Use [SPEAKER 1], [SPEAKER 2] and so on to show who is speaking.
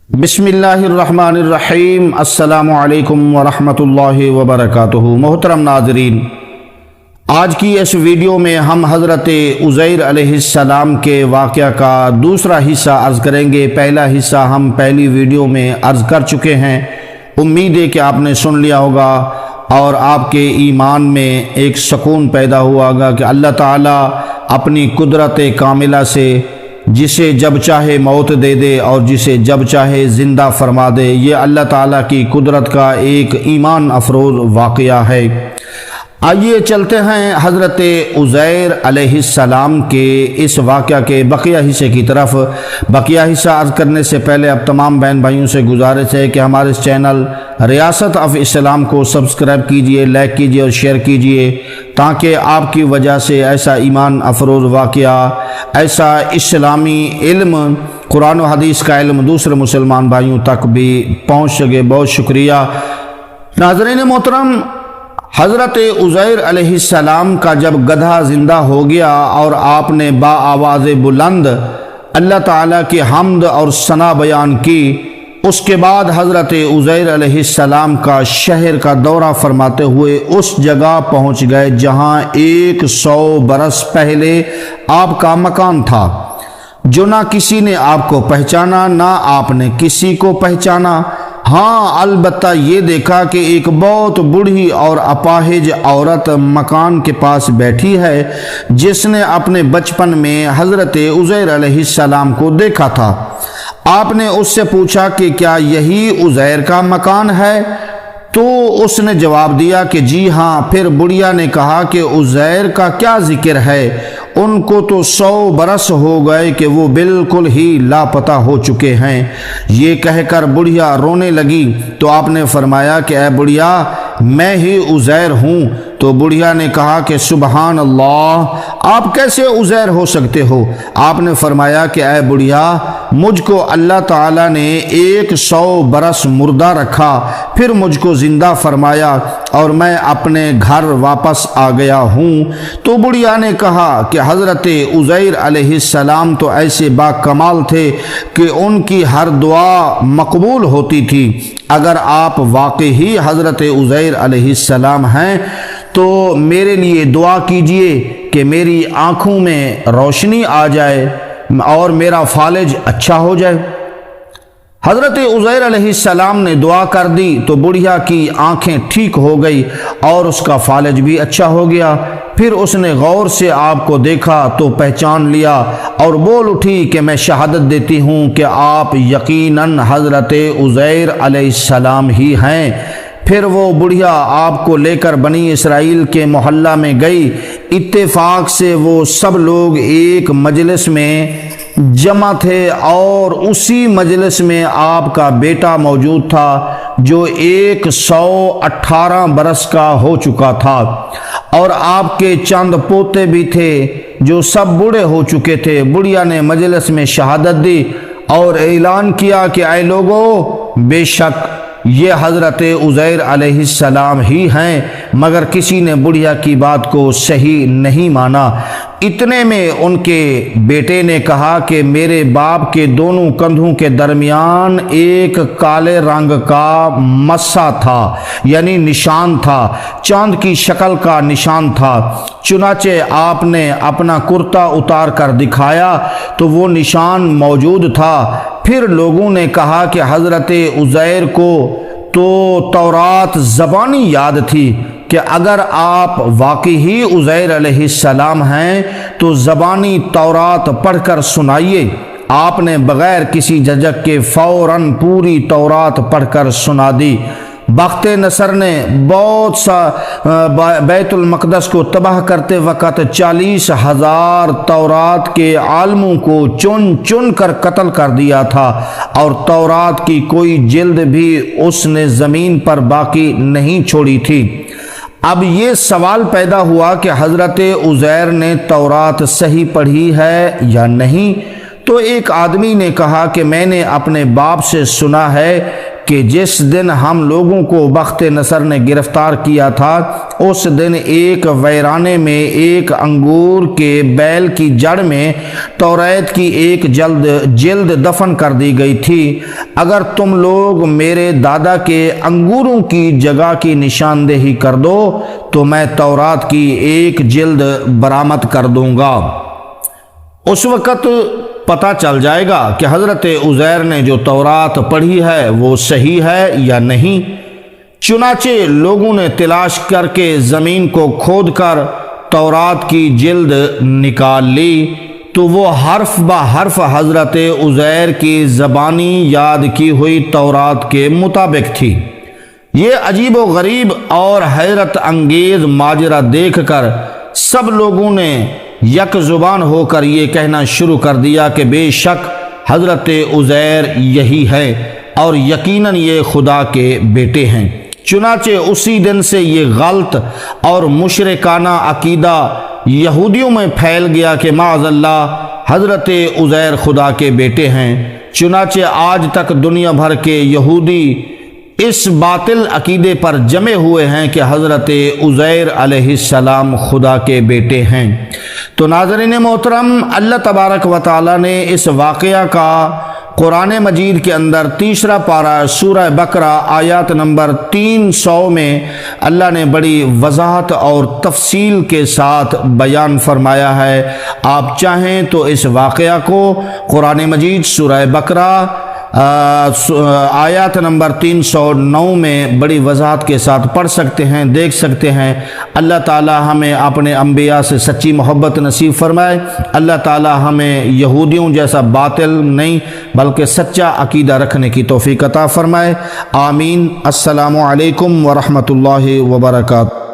[SPEAKER 1] بسم اللہ الرحمن الرحیم۔ السلام علیکم ورحمۃ اللہ وبرکاتہ۔ محترم ناظرین، آج کی اس ویڈیو میں ہم حضرت عزیر علیہ السلام کے واقعہ کا دوسرا حصہ عرض کریں گے۔ پہلا حصہ ہم پہلی ویڈیو میں عرض کر چکے ہیں۔ امید ہے کہ آپ نے سن لیا ہوگا اور آپ کے ایمان میں ایک سکون پیدا ہوا ہوگا کہ اللہ تعالیٰ اپنی قدرت کاملہ سے جسے جب چاہے موت دے دے اور جسے جب چاہے زندہ فرما دے۔ یہ اللہ تعالیٰ کی قدرت کا ایک ایمان افروز واقعہ ہے۔ آئیے چلتے ہیں حضرت عزیر علیہ السلام کے اس واقعہ کے بقیہ حصے کی طرف۔ بقیہ حصہ عرض کرنے سے پہلے اب تمام بہن بھائیوں سے گزارش ہے کہ ہمارے اس چینل ریاست آف اسلام کو سبسکرائب کیجئے، لائک کیجئے اور شیئر کیجئے، تاکہ آپ کی وجہ سے ایسا ایمان افروز واقعہ، ایسا اسلامی علم، قرآن و حدیث کا علم دوسرے مسلمان بھائیوں تک بھی پہنچ سکے۔ بہت شکریہ۔ ناظرین محترم، حضرت عزیر علیہ السلام کا جب گدھا زندہ ہو گیا اور آپ نے با آواز بلند اللہ تعالیٰ کی حمد اور ثنا بیان کی، اس کے بعد حضرت عزیر علیہ السلام کا شہر کا دورہ فرماتے ہوئے اس جگہ پہنچ گئے جہاں 100 برس پہلے آپ کا مکان تھا، جو نہ کسی نے آپ کو پہچانا نہ آپ نے کسی کو پہچانا۔ ہاں، البتہ یہ دیکھا کہ ایک بہت بوڑھی اور اپاہج عورت مکان کے پاس بیٹھی ہے، جس نے اپنے بچپن میں حضرت عزیر علیہ السلام کو دیکھا تھا۔ آپ نے اس سے پوچھا کہ کیا یہی عزیر کا مکان ہے؟ تو اس نے جواب دیا کہ جی ہاں۔ پھر بڑھیا نے کہا کہ عزیر کا کیا ذکر ہے؟ ان کو تو 100 برس ہو گئے کہ وہ بالکل ہی لاپتہ ہو چکے ہیں۔ یہ کہہ کر بڑھیا رونے لگی تو آپ نے فرمایا کہ اے بڑھیا، میں ہی عزیر ہوں۔ تو بڑھیا نے کہا کہ سبحان اللہ، آپ کیسے عزیر ہو سکتے ہو؟ آپ نے فرمایا کہ اے بڑھیا، مجھ کو اللہ تعالیٰ نے 100 برس مردہ رکھا، پھر مجھ کو زندہ فرمایا اور میں اپنے گھر واپس آ گیا ہوں۔ تو بڑھیا نے کہا کہ حضرت عزیر علیہ السلام تو ایسے با کمال تھے کہ ان کی ہر دعا مقبول ہوتی تھی۔ اگر آپ واقعی حضرت عزیر علیہ السلام ہیں تو میرے لیے دعا کیجئے کہ میری آنکھوں میں روشنی آ جائے اور میرا فالج اچھا ہو جائے۔ حضرت عزیر علیہ السلام نے دعا کر دی تو بڑھیا کی آنکھیں ٹھیک ہو گئی اور اس کا فالج بھی اچھا ہو گیا۔ پھر اس نے غور سے آپ کو دیکھا تو پہچان لیا اور بول اٹھی کہ میں شہادت دیتی ہوں کہ آپ یقیناً حضرت عزیر علیہ السلام ہی ہیں۔ پھر وہ بڑھیا آپ کو لے کر بنی اسرائیل کے محلہ میں گئی۔ اتفاق سے وہ سب لوگ ایک مجلس میں جمع تھے اور اسی مجلس میں آپ کا بیٹا موجود تھا، جو 118 برس کا ہو چکا تھا، اور آپ کے چند پوتے بھی تھے جو سب بوڑھے ہو چکے تھے۔ بڑھیا نے مجلس میں شہادت دی اور اعلان کیا کہ اے لوگو، بے شک یہ حضرت عزیر علیہ السلام ہی ہیں، مگر کسی نے بڑھیا کی بات کو صحیح نہیں مانا۔ اتنے میں ان کے بیٹے نے کہا کہ میرے باپ کے دونوں کندھوں کے درمیان ایک کالے رنگ کا مسا تھا، یعنی نشان تھا، چاند کی شکل کا نشان تھا۔ چنانچہ آپ نے اپنا کرتا اتار کر دکھایا تو وہ نشان موجود تھا۔ پھر لوگوں نے کہا کہ حضرت عزیر کو تو تورات زبانی یاد تھی کہ اگر آپ واقعی عزیر علیہ السلام ہیں تو زبانی تورات پڑھ کر سنائیے۔ آپ نے بغیر کسی جھجک کے فوراً پوری تورات پڑھ کر سنا دی۔ بخت نصر نے بہت سا بیت المقدس کو تباہ کرتے وقت 40,000 تورات کے عالموں کو چن چن کر قتل کر دیا تھا، اور تورات کی کوئی جلد بھی اس نے زمین پر باقی نہیں چھوڑی تھی۔ اب یہ سوال پیدا ہوا کہ حضرت عزیر نے تورات صحیح پڑھی ہے یا نہیں؟ تو ایک آدمی نے کہا کہ میں نے اپنے باپ سے سنا ہے کہ جس دن ہم لوگوں کو بخت نصر نے گرفتار کیا تھا اس دن ایک ویرانے میں ایک انگور کے بیل کی جڑ میں توریت کی ایک جلد دفن کر دی گئی تھی۔ اگر تم لوگ میرے دادا کے انگوروں کی جگہ کی نشاندہی کر دو تو میں تورات کی ایک جلد برآمد کر دوں گا۔ اس وقت پتہ چل جائے گا کہ حضرت عزیر نے جو تورات پڑھی ہے وہ صحیح ہے یا نہیں۔ چنانچہ لوگوں نے تلاش کر کے زمین کو کھود کر تورات کی جلد نکال لی تو وہ حرف بہ حرف حضرت عزیر کی زبانی یاد کی ہوئی تورات کے مطابق تھی۔ یہ عجیب و غریب اور حیرت انگیز ماجرا دیکھ کر سب لوگوں نے یک زبان ہو کر یہ کہنا شروع کر دیا کہ بے شک حضرت عزیر یہی ہے اور یقیناً یہ خدا کے بیٹے ہیں۔ چنانچہ اسی دن سے یہ غلط اور مشرکانہ عقیدہ یہودیوں میں پھیل گیا کہ معاذ اللہ حضرت عزیر خدا کے بیٹے ہیں۔ چنانچہ آج تک دنیا بھر کے یہودی اس باطل عقیدے پر جمے ہوئے ہیں کہ حضرت عزیر علیہ السلام خدا کے بیٹے ہیں۔ تو ناظرین محترم، اللہ تبارک و تعالی نے اس واقعہ کا قرآن مجید کے اندر تیسرا پارہ سورہ بقرہ آیات نمبر 300 میں اللہ نے بڑی وضاحت اور تفصیل کے ساتھ بیان فرمایا ہے۔ آپ چاہیں تو اس واقعہ کو قرآن مجید سورہ بقرہ آیات نمبر 309 میں بڑی وضاحت کے ساتھ پڑھ سکتے ہیں، دیکھ سکتے ہیں۔ اللہ تعالی ہمیں اپنے انبیاء سے سچی محبت نصیب فرمائے۔ اللہ تعالی ہمیں یہودیوں جیسا باطل نہیں بلکہ سچا عقیدہ رکھنے کی توفیق عطا فرمائے۔ آمین۔ السلام علیکم ورحمۃ اللہ وبرکاتہ۔